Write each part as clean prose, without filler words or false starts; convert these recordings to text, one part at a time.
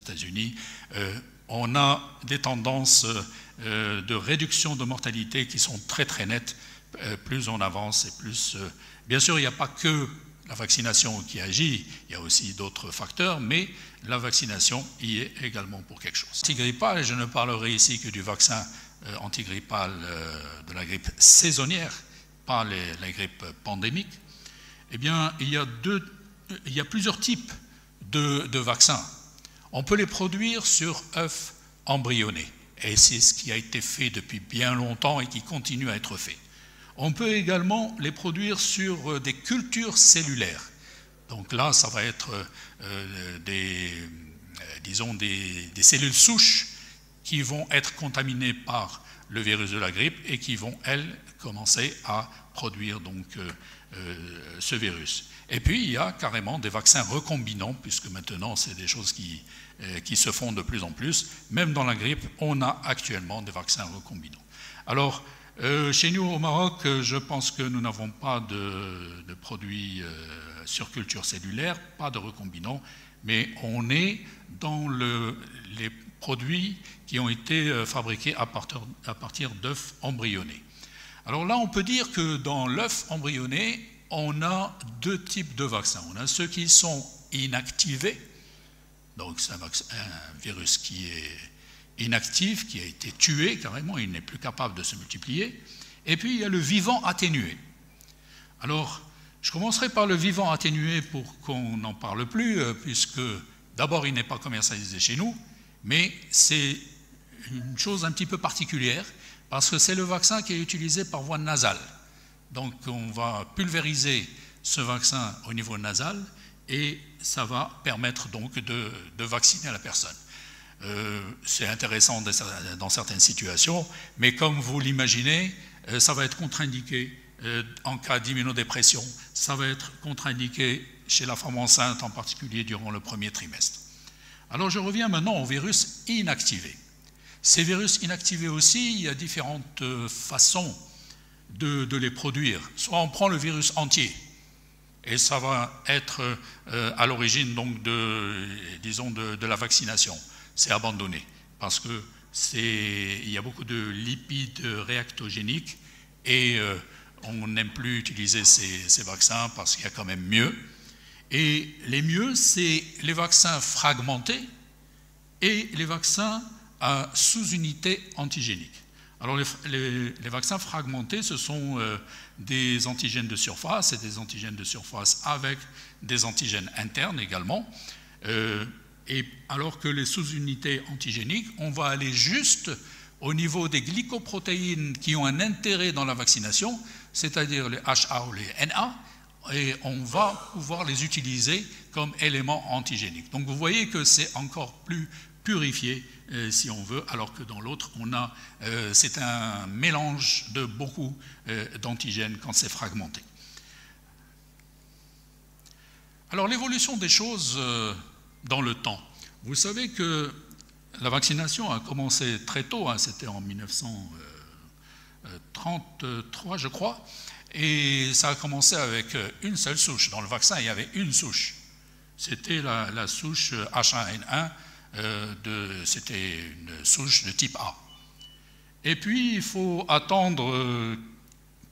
États-Unis, on a des tendances de réduction de mortalité qui sont très très nettes. Plus on avance et plus... bien sûr, il n'y a pas que la vaccination qui agit, il y a aussi d'autres facteurs, mais la vaccination y est également pour quelque chose. Antigrippal, et je ne parlerai ici que du vaccin antigrippal de la grippe saisonnière, pas la grippe pandémique. Eh bien, il y a plusieurs types de vaccins. On peut les produire sur œufs embryonnés, et c'est ce qui a été fait depuis bien longtemps et qui continue à être fait. On peut également les produire sur des cultures cellulaires. Donc là, ça va être des cellules souches qui vont être contaminées par le virus de la grippe et qui vont, elles, commencer à produire donc ce virus. Et puis, il y a carrément des vaccins recombinants, puisque maintenant, c'est des choses qui se font de plus en plus. Même dans la grippe, on a actuellement des vaccins recombinants. Alors, chez nous, au Maroc, je pense que nous n'avons pas de produits sur culture cellulaire, pas de recombinants, mais on est dans les produits qui ont été fabriqués à partir d'œufs embryonnés. Alors là, on peut dire que dans l'œuf embryoné, on a deux types de vaccins. On a ceux qui sont inactivés, donc c'est un virus qui est inactif, qui a été tué carrément, il n'est plus capable de se multiplier. Et puis il y a le vivant atténué. Alors, je commencerai par le vivant atténué pour qu'on n'en parle plus, puisque d'abord il n'est pas commercialisé chez nous, mais c'est une chose un petit peu particulière, parce que c'est le vaccin qui est utilisé par voie nasale. Donc on va pulvériser ce vaccin au niveau nasal et ça va permettre donc de vacciner la personne. C'est intéressant dans certaines situations, mais comme vous l'imaginez, ça va être contre-indiqué en cas d'immunodépression, ça va être contre-indiqué chez la femme enceinte, en particulier durant le premier trimestre. Alors je reviens maintenant aux virus inactivés. Ces virus inactivés aussi, il y a différentes façons de les produire. Soit on prend le virus entier, et ça va être à l'origine donc de la vaccination. C'est abandonné, parce qu'il y a beaucoup de lipides réactogéniques, et on n'aime plus utiliser ces vaccins parce qu'il y a quand même mieux. Et les mieux, c'est les vaccins fragmentés et les vaccins à sous-unités antigéniques. Alors les vaccins fragmentés, ce sont des antigènes de surface et des antigènes de surface avec des antigènes internes également. Et alors que les sous-unités antigéniques, on va aller juste au niveau des glycoprotéines qui ont un intérêt dans la vaccination, c'est-à-dire les HA ou les NA, et on va pouvoir les utiliser comme éléments antigéniques. Donc vous voyez que c'est encore plus purifié, si on veut, alors que dans l'autre, c'est un mélange de beaucoup d'antigènes quand c'est fragmenté. Alors l'évolution des choses dans le temps. Vous savez que la vaccination a commencé très tôt, hein, c'était en 1933, je crois, et ça a commencé avec une seule souche. Dans le vaccin, il y avait une souche. C'était la souche H1N1, c'était une souche de type A. Et puis, il faut attendre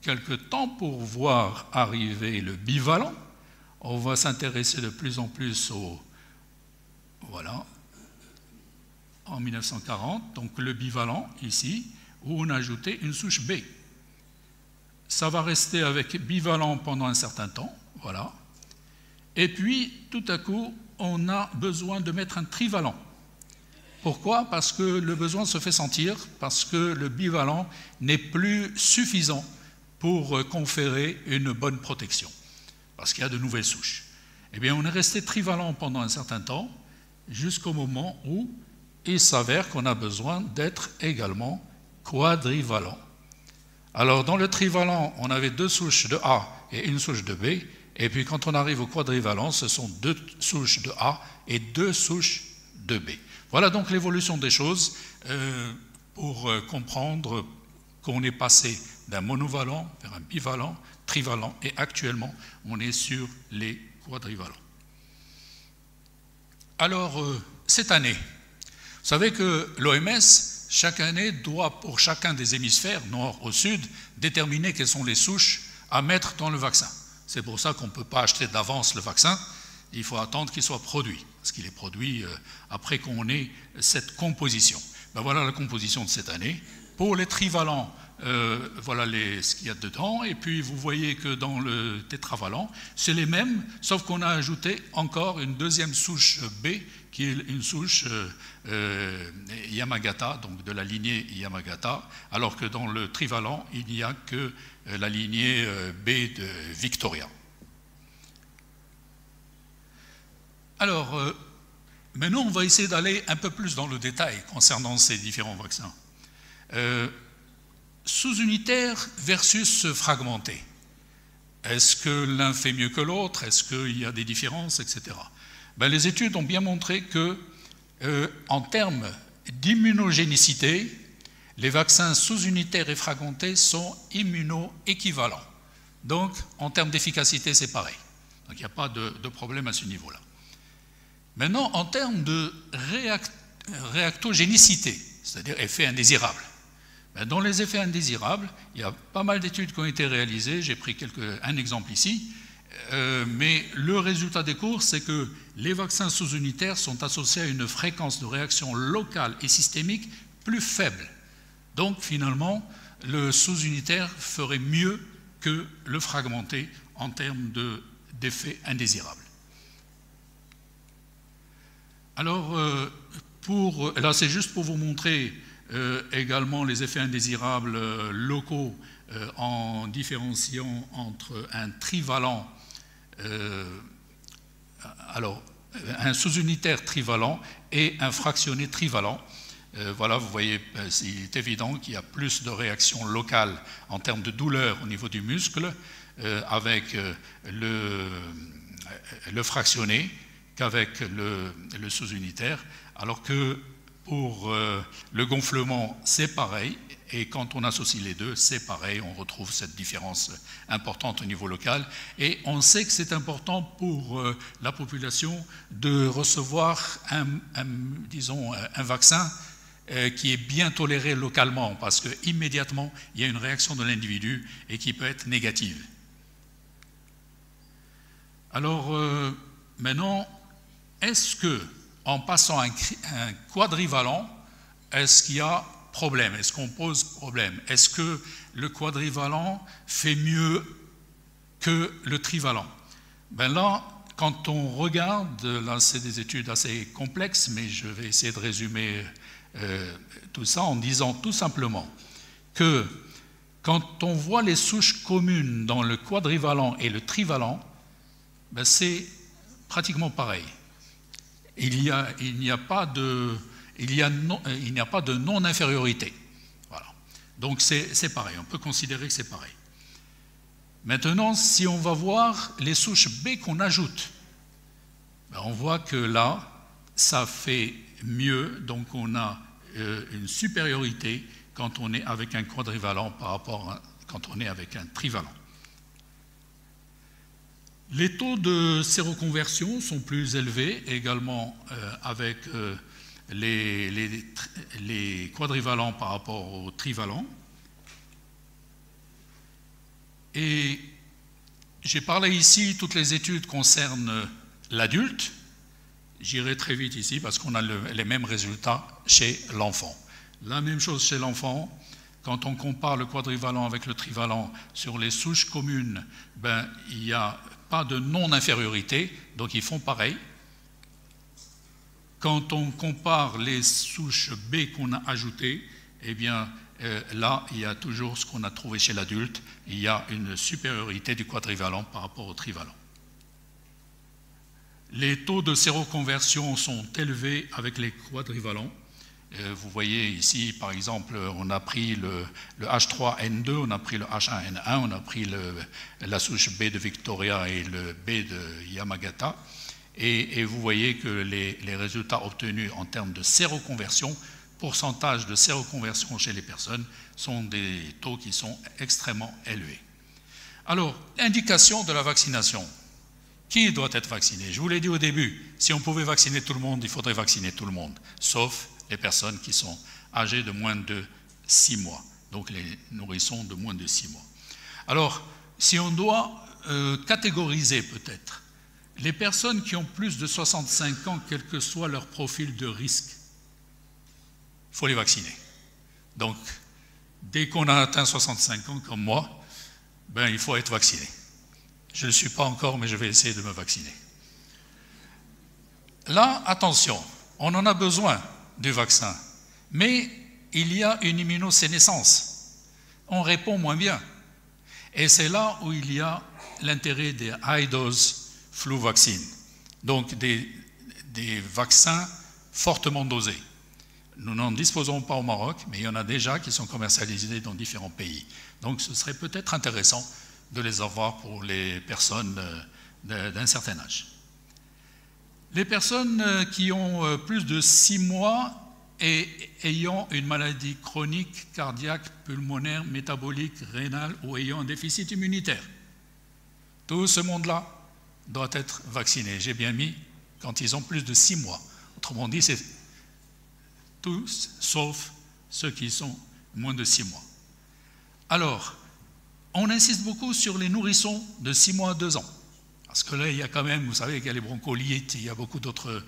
quelque temps pour voir arriver le bivalent. On va s'intéresser de plus en plus voilà, en 1940, donc le bivalent ici, où on a ajouté une souche B. Ça va rester avec bivalent pendant un certain temps, voilà. Et puis, tout à coup, on a besoin de mettre un trivalent. Pourquoi? Parce que le besoin se fait sentir, parce que le bivalent n'est plus suffisant pour conférer une bonne protection, parce qu'il y a de nouvelles souches. Eh bien, on est resté trivalent pendant un certain temps, jusqu'au moment où il s'avère qu'on a besoin d'être également quadrivalent. Alors, dans le trivalent, on avait deux souches de A et une souche de B, et puis quand on arrive au quadrivalent, ce sont deux souches de A et deux souches de B. Voilà donc l'évolution des choses pour comprendre qu'on est passé d'un monovalent vers un bivalent, trivalent, et actuellement, on est sur les quadrivalents. Alors, cette année, vous savez que l'OMS, chaque année, doit, pour chacun des hémisphères, nord au sud, déterminer quelles sont les souches à mettre dans le vaccin. C'est pour ça qu'on ne peut pas acheter d'avance le vaccin, il faut attendre qu'il soit produit, parce qu'il est produit après qu'on ait cette composition. Ben voilà la composition de cette année. Pour les trivalents, voilà ce qu'il y a dedans, et puis vous voyez que dans le tétravalent, c'est les mêmes, sauf qu'on a ajouté encore une deuxième souche B, qui est une souche Yamagata, donc de la lignée Yamagata, alors que dans le trivalent, il n'y a que la lignée B de Victoria. Alors, maintenant, on va essayer d'aller un peu plus dans le détail concernant ces différents vaccins. Sous-unitaire versus fragmenté. Est-ce que l'un fait mieux que l'autre? Est-ce qu'il y a des différences, etc. Ben, les études ont bien montré que, en termes d'immunogénicité, les vaccins sous-unitaires et fragmentés sont immuno-équivalents. Donc, en termes d'efficacité, c'est pareil. Donc, il n'y a pas de problème à ce niveau-là. Maintenant, en termes de réactogénicité, c'est-à-dire effet indésirable, dans les effets indésirables, il y a pas mal d'études qui ont été réalisées, j'ai pris un exemple ici, mais le résultat des cours, c'est que les vaccins sous-unitaires sont associés à une fréquence de réaction locale et systémique plus faible. Donc finalement, le sous-unitaire ferait mieux que le fragmenté en termes d'effets indésirables. Alors, là c'est juste pour vous montrer également les effets indésirables locaux en différenciant entre un trivalent, un sous-unitaire trivalent et un fractionné trivalent. Voilà, vous voyez, il est évident qu'il y a plus de réactions locales en termes de douleur au niveau du muscle avec le fractionné qu'avec le sous-unitaire, alors que pour le gonflement, c'est pareil, et quand on associe les deux, c'est pareil, on retrouve cette différence importante au niveau local, et on sait que c'est important pour la population de recevoir disons, un vaccin qui est bien toléré localement, parce qu'immédiatement, il y a une réaction de l'individu et qui peut être négative. Alors, maintenant, est-ce que, en passant un quadrivalent, est-ce qu'il y a problème? Est-ce qu'on pose problème? Est-ce que le quadrivalent fait mieux que le trivalent? Ben là, quand on regarde, là c'est des études assez complexes, mais je vais essayer de résumer tout ça en disant tout simplement que quand on voit les souches communes dans le quadrivalent et le trivalent, ben c'est pratiquement pareil. Il n'y a pas de non-infériorité. Voilà. Donc c'est pareil, on peut considérer que c'est pareil. Maintenant, si on va voir les souches B qu'on ajoute, ben on voit que là, ça fait mieux, donc on a une supériorité quand on est avec un quadrivalent par rapport à quand on est avec un trivalent. Les taux de séroconversion sont plus élevés également avec les quadrivalents par rapport aux trivalents. Et j'ai parlé ici, toutes les études concernent l'adulte. J'irai très vite ici parce qu'on a les mêmes résultats chez l'enfant. La même chose chez l'enfant. Quand on compare le quadrivalent avec le trivalent sur les souches communes, ben, il n'y a pas de non-infériorité, donc ils font pareil. Quand on compare les souches B qu'on a ajoutées, eh bien, là, il y a toujours ce qu'on a trouvé chez l'adulte, il y a une supériorité du quadrivalent par rapport au trivalent. Les taux de séroconversion sont élevés avec les quadrivalents. Vous voyez ici, par exemple, on a pris le H3N2, on a pris le H1N1, on a pris la souche B de Victoria et le B de Yamagata. Et vous voyez que les résultats obtenus en termes de séroconversion, pourcentage de séroconversion chez les personnes, sont des taux qui sont extrêmement élevés. Alors, indication de la vaccination. Qui doit être vacciné? Je vous l'ai dit au début, si on pouvait vacciner tout le monde, il faudrait vacciner tout le monde, sauf les personnes qui sont âgées de moins de 6 mois, donc les nourrissons de moins de 6 mois. Alors, si on doit catégoriser peut-être, les personnes qui ont plus de 65 ans, quel que soit leur profil de risque, il faut les vacciner. Donc, dès qu'on a atteint 65 ans, comme moi, ben, il faut être vacciné. Je ne le suis pas encore, mais je vais essayer de me vacciner. Là, attention, on en a besoin du vaccin, mais il y a une immunosénescence. On répond moins bien. Et c'est là où il y a l'intérêt des high-dose flu vaccines, donc des vaccins fortement dosés. Nous n'en disposons pas au Maroc, mais il y en a déjà qui sont commercialisés dans différents pays. Donc ce serait peut-être intéressant de les avoir pour les personnes d'un certain âge. Les personnes qui ont plus de 6 mois et ayant une maladie chronique, cardiaque, pulmonaire, métabolique, rénale ou ayant un déficit immunitaire, tout ce monde-là doit être vacciné. J'ai bien mis quand ils ont plus de 6 mois. Autrement dit, c'est tous, sauf ceux qui sont moins de 6 mois. Alors, on insiste beaucoup sur les nourrissons de 6 mois à 2 ans. Parce que là, il y a quand même, vous savez qu'il y a les broncholites, il y a beaucoup d'autres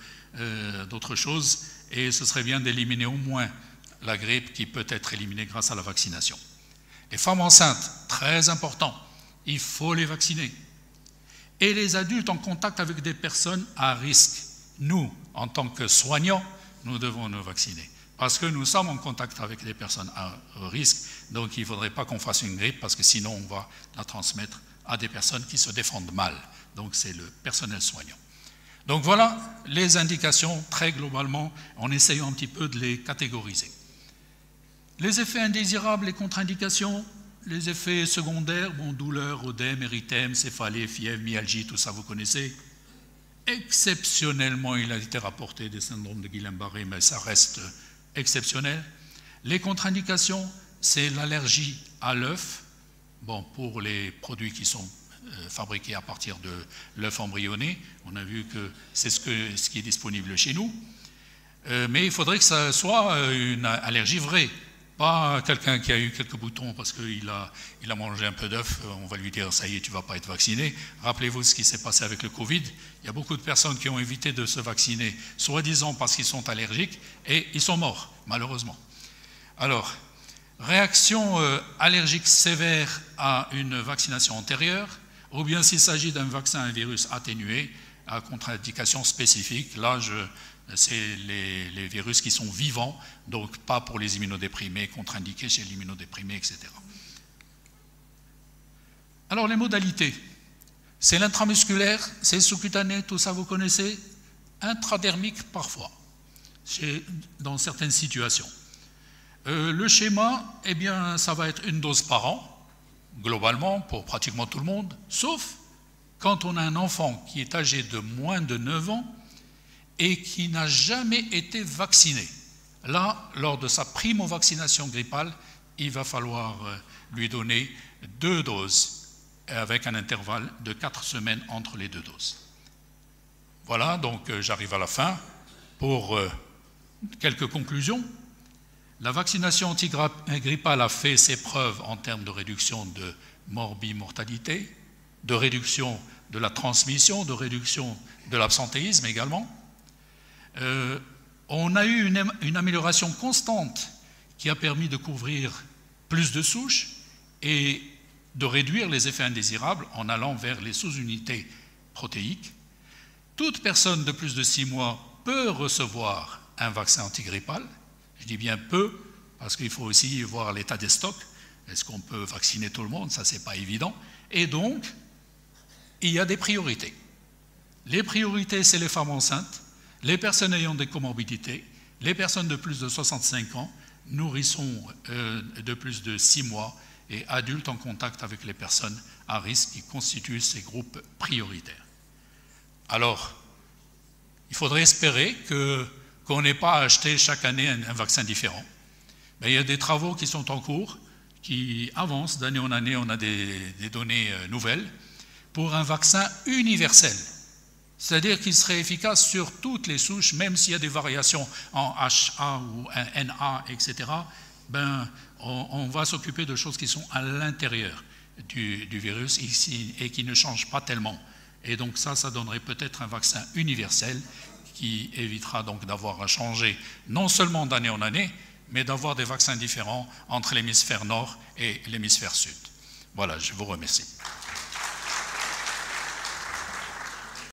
choses, et ce serait bien d'éliminer au moins la grippe qui peut être éliminée grâce à la vaccination. Les femmes enceintes, très important, il faut les vacciner. Et les adultes en contact avec des personnes à risque. Nous, en tant que soignants, nous devons nous vacciner. Parce que nous sommes en contact avec des personnes à risque, donc il ne faudrait pas qu'on fasse une grippe, parce que sinon on va la transmettre à des personnes qui se défendent mal. Donc c'est le personnel soignant. Donc voilà les indications très globalement, en essayant un petit peu de les catégoriser. Les effets indésirables, les contre-indications, les effets secondaires, bon, douleur, œdème, érythème, céphalée, fièvre, myalgie, tout ça vous connaissez. Exceptionnellement, il a été rapporté des syndromes de Guillain-Barré, mais ça reste exceptionnel. Les contre-indications, c'est l'allergie à l'œuf, bon, pour les produits qui sont fabriqués à partir de l'œuf embryonné. On a vu que c'est ce qui est disponible chez nous. Mais il faudrait que ça soit une allergie vraie. Pas quelqu'un qui a eu quelques boutons parce qu'il a mangé un peu d'œuf, on va lui dire ça y est, tu ne vas pas être vacciné. Rappelez-vous ce qui s'est passé avec le Covid. Il y a beaucoup de personnes qui ont évité de se vacciner, soi-disant parce qu'ils sont allergiques, et ils sont morts, malheureusement. Alors, réaction allergique sévère à une vaccination antérieure, ou bien s'il s'agit d'un vaccin à un virus atténué, à contre-indication spécifique, là c'est les virus qui sont vivants, donc pas pour les immunodéprimés, contre-indiqués chez l'immunodéprimé, etc. Alors les modalités, c'est l'intramusculaire, c'est sous-cutané, tout ça vous connaissez, intradermique parfois, dans certaines situations. Le schéma, eh bien, ça va être une dose par an, globalement, pour pratiquement tout le monde, sauf quand on a un enfant qui est âgé de moins de 9 ans et qui n'a jamais été vacciné. Là, lors de sa primo-vaccination grippale, il va falloir lui donner 2 doses, avec un intervalle de 4 semaines entre les 2 doses. Voilà, donc j'arrive à la fin pour quelques conclusions. La vaccination antigrippale a fait ses preuves en termes de réduction de morbimortalité, de réduction de la transmission, de réduction de l'absentéisme également. On a eu une amélioration constante qui a permis de couvrir plus de souches et de réduire les effets indésirables en allant vers les sous-unités protéiques. Toute personne de plus de 6 mois peut recevoir un vaccin antigrippal. Je dis bien peu, parce qu'il faut aussi voir l'état des stocks. Est-ce qu'on peut vacciner tout le monde? Ça, c'est pas évident. Et donc, il y a des priorités. Les priorités, c'est les femmes enceintes, les personnes ayant des comorbidités, les personnes de plus de 65 ans, nourrissons de plus de 6 mois et adultes en contact avec les personnes à risque qui constituent ces groupes prioritaires. Alors, il faudrait espérer qu'on n'ait pas à acheter chaque année un vaccin différent. Mais il y a des travaux qui sont en cours, qui avancent d'année en année, on a des données nouvelles pour un vaccin universel. C'est-à-dire qu'il serait efficace sur toutes les souches, même s'il y a des variations en HA ou NA, etc. Ben, on va s'occuper de choses qui sont à l'intérieur du virus ici, et qui ne changent pas tellement. Et donc ça donnerait peut-être un vaccin universel qui évitera donc d'avoir à changer non seulement d'année en année, mais d'avoir des vaccins différents entre l'hémisphère nord et l'hémisphère sud. Voilà, je vous remercie.